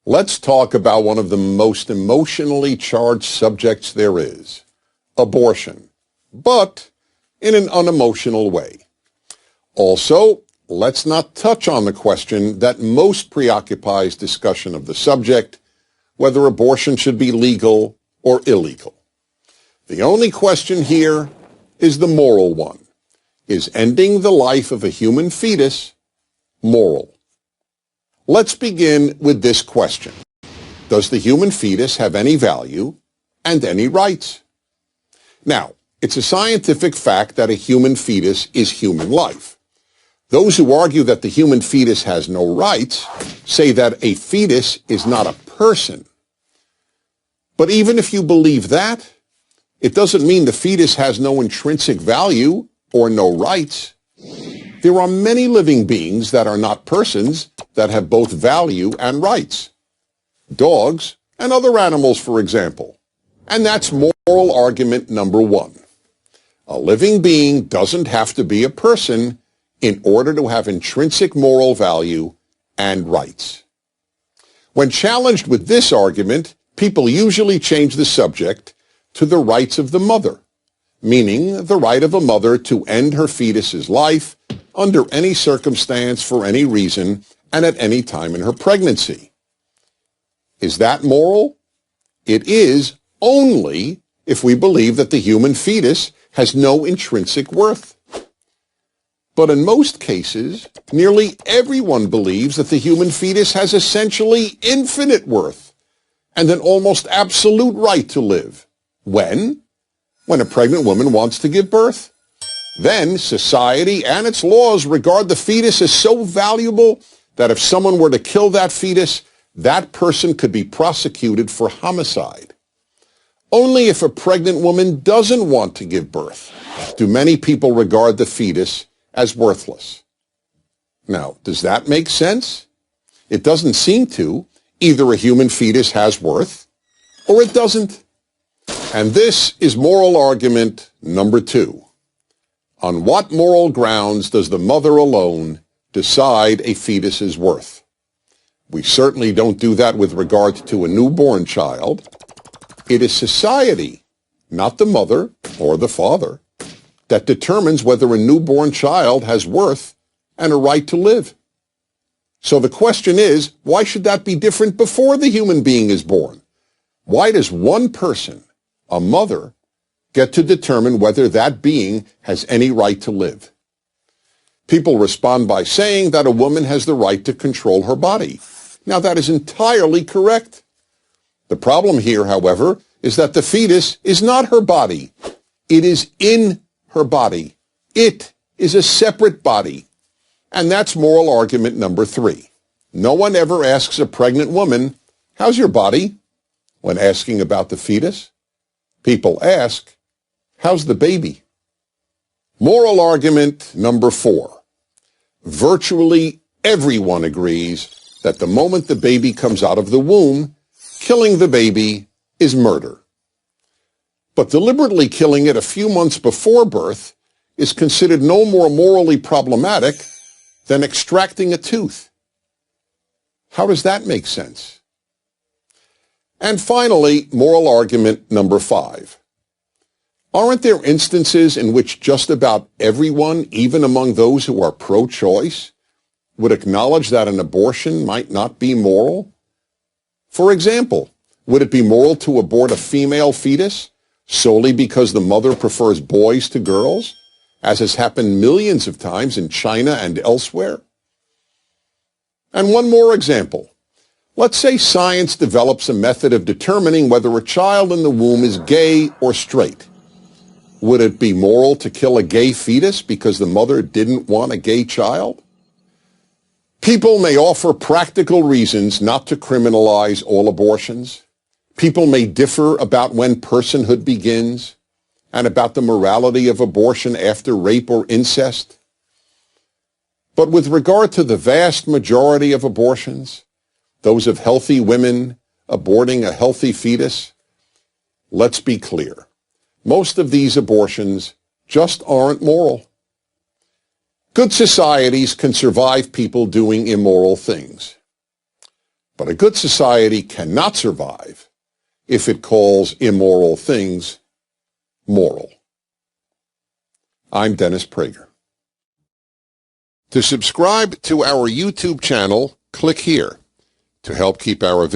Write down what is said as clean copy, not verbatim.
Let's talk about one of the most emotionally charged subjects there is, abortion, but in an unemotional way. Also, let's not touch on the question that most preoccupies discussion of the subject, whether abortion should be legal or illegal. The only question here is the moral one. Is ending the life of a human fetus moral? Let's begin with this question. Does the human fetus have any value and any rights? Now, it's a scientific fact that a human fetus is human life. Those who argue that the human fetus has no rights say that a fetus is not a person. But even if you believe that, it doesn't mean the fetus has no intrinsic value or no rights. There are many living beings that are not persons that have both value and rights. Dogs and other animals, for example. And that's moral argument number one. A living being doesn't have to be a person in order to have intrinsic moral value and rights. When challenged with this argument, people usually change the subject to the rights of the mother, meaning the right of a mother to end her fetus's life under any circumstance, for any reason, and at any time in her pregnancy. Is that moral? It is only if we believe that the human fetus has no intrinsic worth. But in most cases, nearly everyone believes that the human fetus has essentially infinite worth and an almost absolute right to live. When? When a pregnant woman wants to give birth. Then society and its laws regard the fetus as so valuable that if someone were to kill that fetus, that person could be prosecuted for homicide. Only if a pregnant woman doesn't want to give birth do many people regard the fetus as worthless. Now, does that make sense? It doesn't seem to. Either a human fetus has worth or it doesn't. And this is moral argument number two. On what moral grounds does the mother alone decide a fetus's worth? We certainly don't do that with regard to a newborn child. It is society, not the mother or the father, that determines whether a newborn child has worth and a right to live. So the question is, why should that be different before the human being is born? Why does one person, a mother, get to determine whether that being has any right to live? People respond by saying that a woman has the right to control her body. Now, that is entirely correct. The problem here, however, is that the fetus is not her body. It is in her body. It is a separate body. And that's moral argument number three. No one ever asks a pregnant woman, "How's your body?" when asking about the fetus. People ask, "How's the baby?" Moral argument number four. Virtually everyone agrees that the moment the baby comes out of the womb, killing the baby is murder. But deliberately killing it a few months before birth is considered no more morally problematic than extracting a tooth. How does that make sense? And finally, moral argument number five. Aren't there instances in which just about everyone, even among those who are pro-choice, would acknowledge that an abortion might not be moral? For example, would it be moral to abort a female fetus solely because the mother prefers boys to girls, as has happened millions of times in China and elsewhere? And one more example. Let's say science develops a method of determining whether a child in the womb is gay or straight. Would it be moral to kill a gay fetus because the mother didn't want a gay child? People may offer practical reasons not to criminalize all abortions. People may differ about when personhood begins and about the morality of abortion after rape or incest. But with regard to the vast majority of abortions, those of healthy women aborting a healthy fetus, let's be clear. Most of these abortions just aren't moral. Good societies can survive people doing immoral things. But a good society cannot survive if it calls immoral things moral. I'm Dennis Prager. To subscribe to our YouTube channel, click here. To help keep our videos